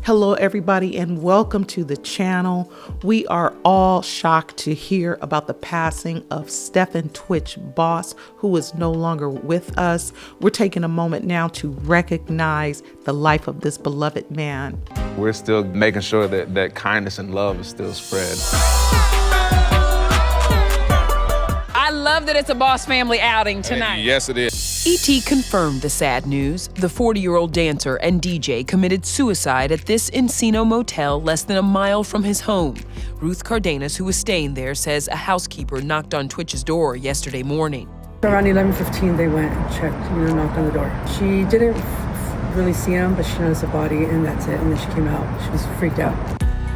Hello, everybody, and welcome to the channel. We are all shocked to hear about the passing of Stephen Twitch Boss, who is no longer with us. We're taking a moment now to recognize the life of this beloved man. We're still making sure that kindness and love is still spread. I love that it's a Boss family outing tonight. Yes, it is. ET confirmed the sad news. The 40-year-old dancer and DJ committed suicide at this Encino motel less than a mile from his home. Ruth Cardenas, who was staying there, says a housekeeper knocked on Twitch's door yesterday morning. Around 11:15, they went and checked, knocked on the door. She didn't really see him, but she noticed a body, and that's it. And then she came out. She was freaked out.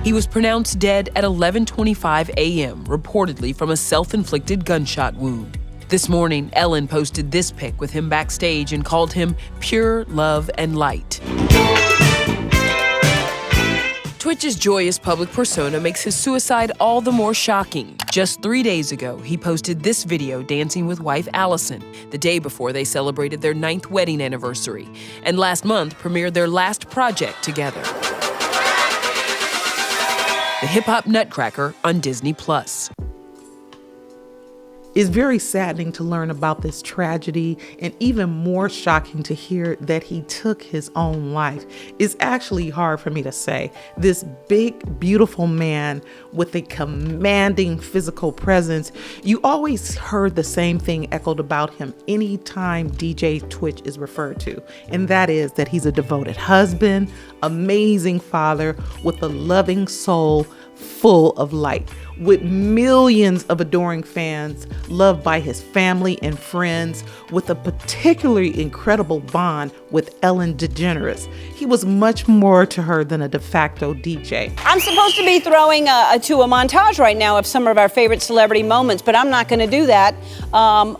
He was pronounced dead at 11:25 a.m., reportedly from a self-inflicted gunshot wound. This morning, Ellen posted this pic with him backstage and called him pure love and light. Twitch's joyous public persona makes his suicide all the more shocking. Just 3 days ago, he posted this video dancing with wife Allison, the day before they celebrated their 9th wedding anniversary, and last month premiered their last project together, the hip-hop Nutcracker on Disney+. It's very saddening to learn about this tragedy, and even more shocking to hear that he took his own life. It's actually hard for me to say. This big, beautiful man with a commanding physical presence, you always heard the same thing echoed about him anytime DJ Twitch is referred to, and that is that he's a devoted husband, amazing father with a loving soul full of light, with millions of adoring fans, loved by his family and friends, with a particularly incredible bond with Ellen Degeneres. He was much more to her than a de facto DJ. I'm supposed to be throwing to a montage right now of some of our favorite celebrity moments, but I'm not going to do that.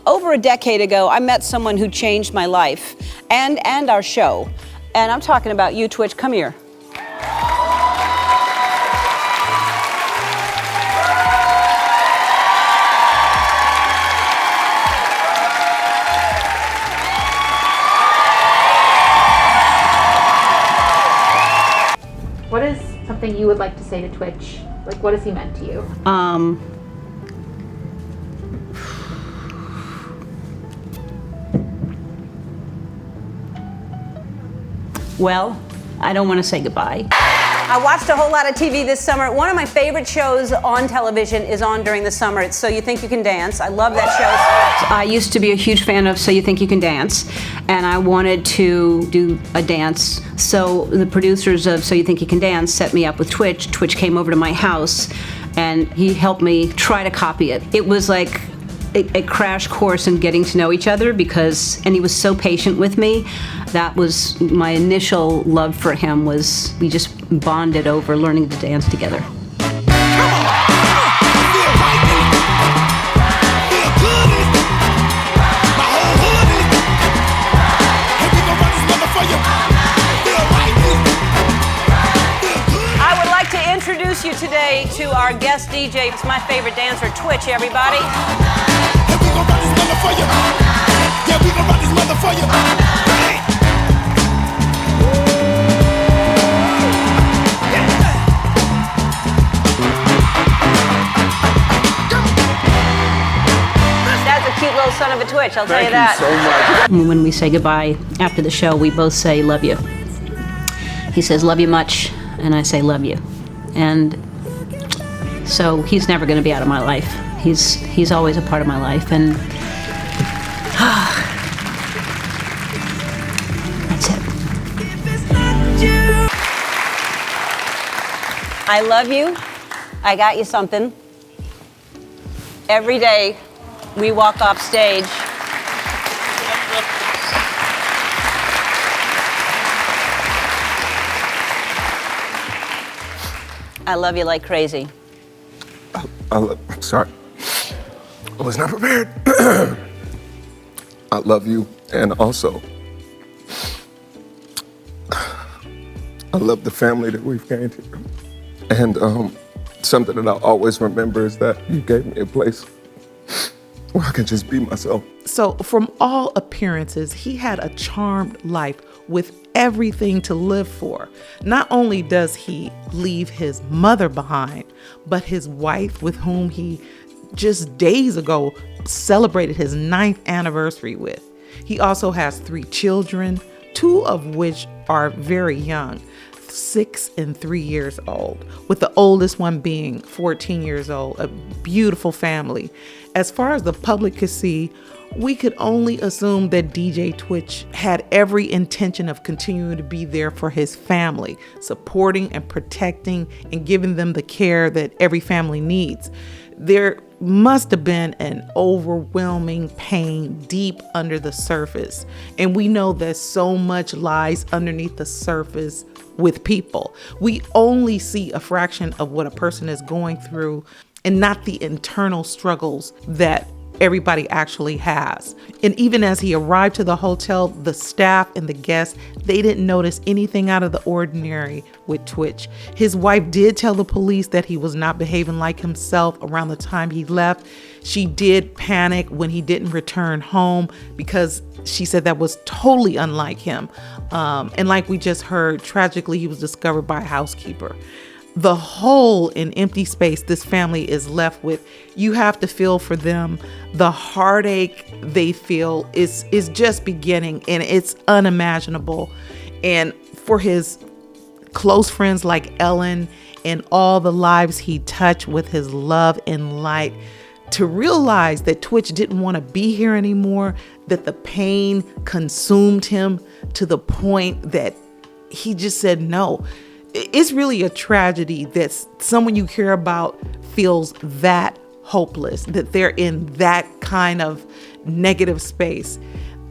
Over a decade ago, I met someone who changed my life and our show. And I'm talking about you, Twitch. Come here. What is something you would like to say to Twitch? Like, what has he meant to you? Well, I don't want to say goodbye. I watched a whole lot of TV this summer. One of my favorite shows on television is on during the summer. It's So You Think You Can Dance. I love that show. I used to be a huge fan of So You Think You Can Dance, and I wanted to do a dance. So the producers of So You Think You Can Dance set me up with Twitch. Twitch came over to my house, and he helped me try to copy it. It was like a crash course in getting to know each other and he was so patient with me. That was my initial love for him, was we just bonded over learning to dance together. I would like to introduce you today to our guest DJ. It's my favorite dancer, Twitch, everybody. That's a cute little son of a Twitch, I'll tell you that. Thank you so much. When we say goodbye after the show, we both say, love you. He says, love you much, and I say, love you. And so he's never going to be out of my life. He's always a part of my life, and that's it. I love you. I got you something. Every day we walk off stage, I love you like crazy. I'm sorry. I was not prepared. I love you, and also, I love the family that we've gained here. And something that I'll always remember is that you gave me a place where I can just be myself. So from all appearances, he had a charmed life with everything to live for. Not only does he leave his mother behind, but his wife, with whom he just days ago celebrated his 9th anniversary with. He also has 3 children, 2 of which are very young, 6 and 3 years old, with the oldest one being 14 years old, a beautiful family. As far as the public could see, we could only assume that DJ Twitch had every intention of continuing to be there for his family, supporting and protecting and giving them the care that every family needs. There must have been an overwhelming pain deep under the surface. And we know that so much lies underneath the surface with people. We only see a fraction of what a person is going through and not the internal struggles that everybody actually has. And even as he arrived to the hotel, the staff and the guests, they didn't notice anything out of the ordinary with Twitch. His wife did tell the police that he was not behaving like himself around the time he left. She did panic when he didn't return home because she said that was totally unlike him. And like we just heard, tragically, he was discovered by a housekeeper. The hole and empty space this family is left with, you have to feel for them. The heartache they feel is just beginning, and it's unimaginable. And for his close friends like Ellen and all the lives he touched with his love and light, to realize that Twitch didn't want to be here anymore, that the pain consumed him to the point that he just said no. It's really a tragedy that someone you care about feels that hopeless, that they're in that kind of negative space.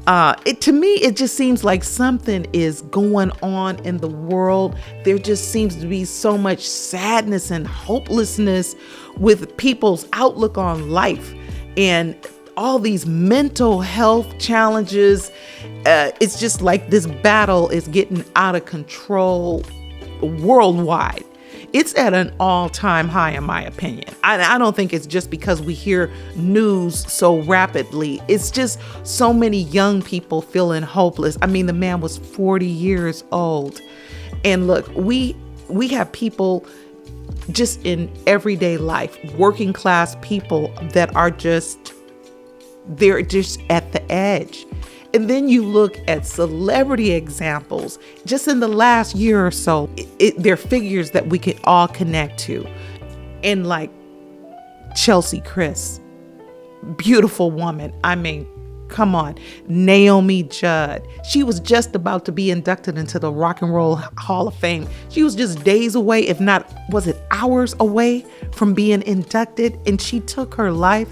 To me, it just seems like something is going on in the world. There just seems to be so much sadness and hopelessness with people's outlook on life and all these mental health challenges. It's just like this battle is getting out of control worldwide. It's at an all-time high, in my opinion. I don't think it's just because we hear news so rapidly. It's just so many young people feeling hopeless. I mean, the man was 40 years old. And look, we have people just in everyday life, working class people that are they're just at the edge. And then you look at celebrity examples just in the last year or so, they're figures that we could all connect to. And like Chelsea Chris, beautiful woman. I mean, come on. Naomi Judd. She was just about to be inducted into the Rock and Roll Hall of Fame. She was just days away, if not, was it hours away from being inducted? And she took her life.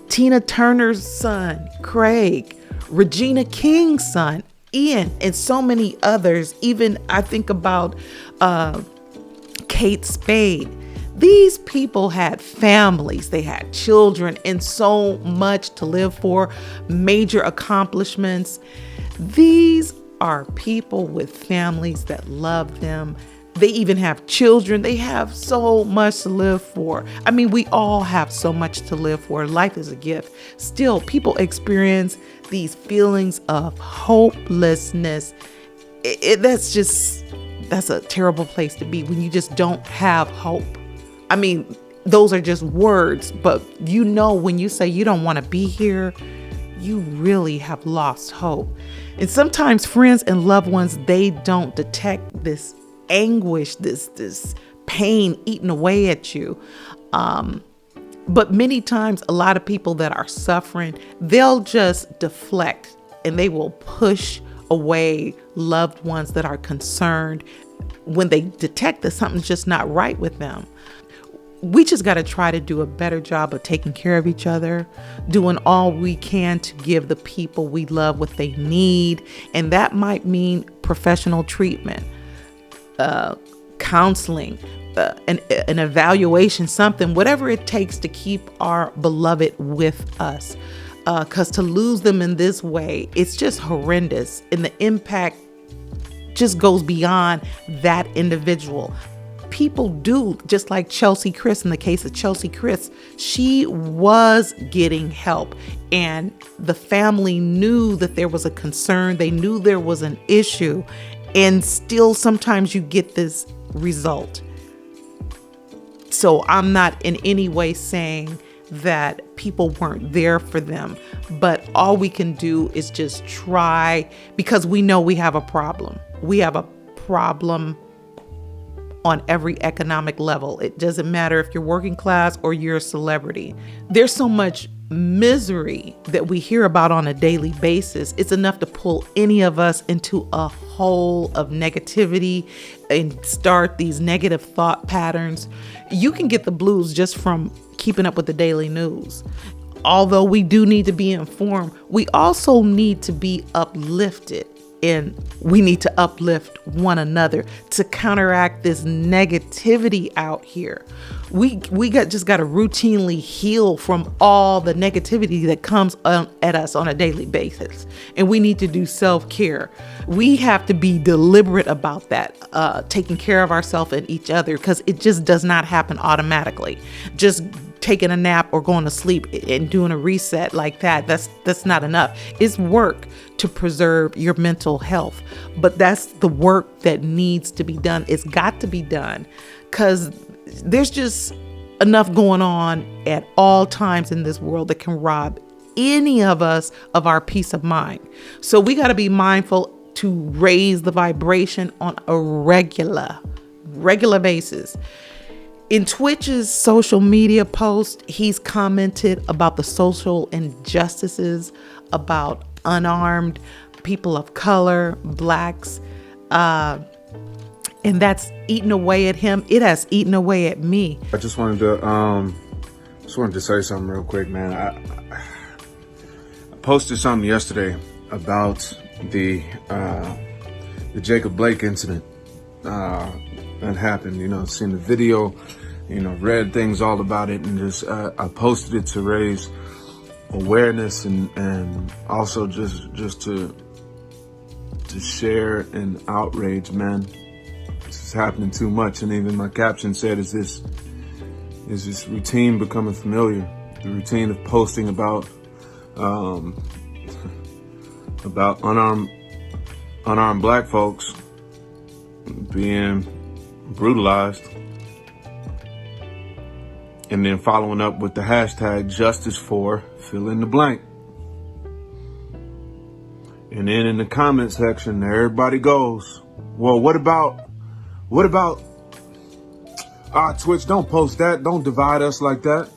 Tina Turner's son, Craig. Regina King's son, Ian, and so many others. Even I think about Kate Spade. These people had families, they had children, and so much to live for, major accomplishments. These are people with families that love them. They even have children. They have so much to live for. I mean, we all have so much to live for. Life is a gift. Still, people experience these feelings of hopelessness. That's a terrible place to be when you just don't have hope. I mean, those are just words, but you know, when you say you don't want to be here, you really have lost hope. And sometimes friends and loved ones, they don't detect this anguish, this pain eating away at you. But many times, a lot of people that are suffering, they'll just deflect and they will push away loved ones that are concerned when they detect that something's just not right with them. We just got to try to do a better job of taking care of each other, doing all we can to give the people we love what they need. And that might mean professional treatment, counseling, an evaluation, something, whatever it takes to keep our beloved with us. Because to lose them in this way, it's just horrendous. And the impact just goes beyond that individual. People do, just like Chelsea Chris. In the case of Chelsea Chris, she was getting help, and the family knew that there was a concern. They knew there was an issue, And still sometimes you get this result. So I'm not in any way saying that people weren't there for them, but all we can do is just try, because we know we have a problem. We have a problem on every economic level. It doesn't matter if you're working class or you're a celebrity. There's so much misery that we hear about on a daily basis. It's enough to pull any of us into a hole of negativity and start these negative thought patterns. You can get the blues just from keeping up with the daily news. Although we do need to be informed, we also need to be uplifted. And we need to uplift one another to counteract this negativity out here. We just got to routinely heal from all the negativity that comes at us on a daily basis. And we need to do self-care. We have to be deliberate about that, taking care of ourselves and each other, because it just does not happen automatically. Just taking a nap or going to sleep and doing a reset like that's not enough. It's work to preserve your mental health, but that's the work that needs to be done. It's got to be done, because there's just enough going on at all times in this world that can rob any of us of our peace of mind. So we got to be mindful to raise the vibration on a regular basis. In Twitch's social media post, he's commented about the social injustices, about unarmed people of color, blacks, and that's eaten away at him. It has eaten away at me. I just wanted to say something real quick, man. I posted something yesterday about the Jacob Blake incident that happened. You know, seen the video, you know, read things all about it, and just I posted it to raise awareness and also just to share an outrage, man. This is happening too much. And even my caption said, is this routine becoming familiar? The routine of posting about unarmed black folks being brutalized, and then following up with the hashtag justice for fill in the blank. And then in the comment section, everybody goes, well, what about Twitch, don't post that, don't divide us like that.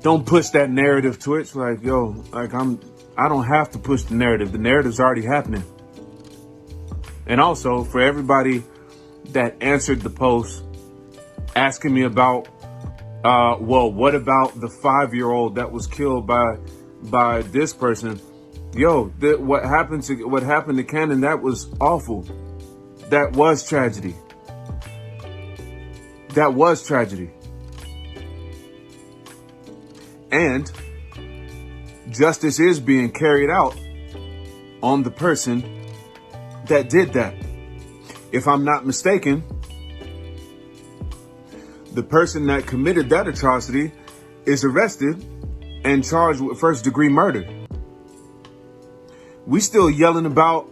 Don't push that narrative, Twitch. Like, yo, like I don't have to push the narrative. The narrative's already happening. And also for everybody that answered the post asking me about, well, what about the 5-year-old that was killed by this person? Yo, what happened to Cannon, that was awful. That was tragedy. That was tragedy. And justice is being carried out on the person that did that. If I'm not mistaken, the person that committed that atrocity is arrested and charged with first-degree murder. We still yelling about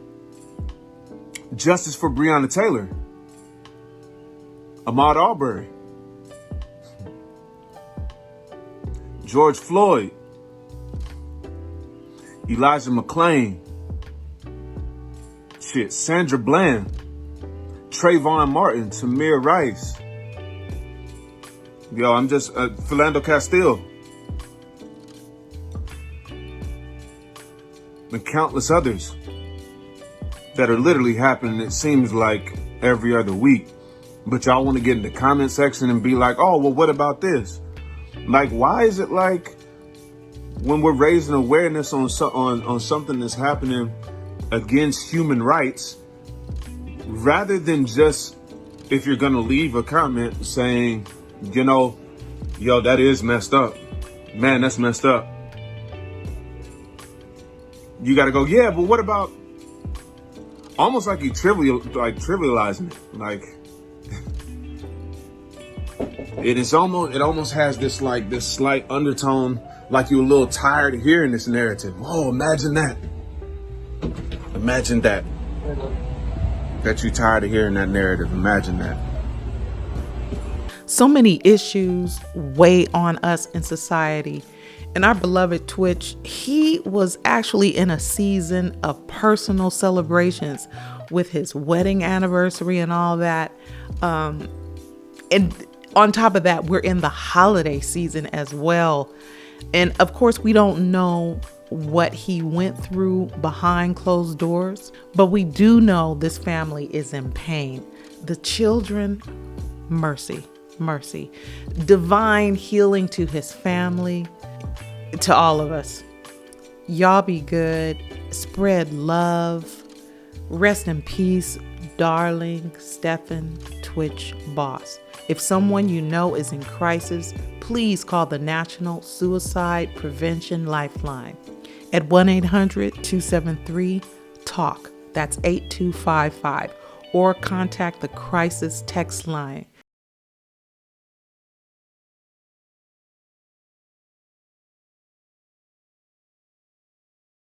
justice for Breonna Taylor, Ahmaud Arbery, George Floyd, Elijah McClain, Sandra Bland, Trayvon Martin, Tamir Rice. Yo, I'm just Philando Castile. And countless others that are literally happening, it seems like every other week. But y'all want to get in the comment section and be like, oh, well, what about this? Like, why is it like when we're raising awareness on something that's happening against human rights, rather than just, if you're going to leave a comment saying, you know, yo, that is messed up. Man, that's messed up. You got to go, yeah, but what about, almost like you trivializing it. Like, It almost has this slight undertone, like you're a little tired of hearing this narrative. Oh, imagine that. Imagine that. That you're tired of hearing that narrative. Imagine that. So many issues weigh on us in society. And our beloved Twitch, he was actually in a season of personal celebrations with his wedding anniversary and all that. And on top of that, we're in the holiday season as well. And of course, we don't know what he went through behind closed doors, but we do know this family is in pain. The children, mercy. Divine healing to his family, to all of us. Y'all be good. Spread love. Rest in peace, darling Stephen Twitch Boss. If someone you know is in crisis, please call the National Suicide Prevention Lifeline at 1-800-273-TALK. That's 8255. Or contact the crisis text line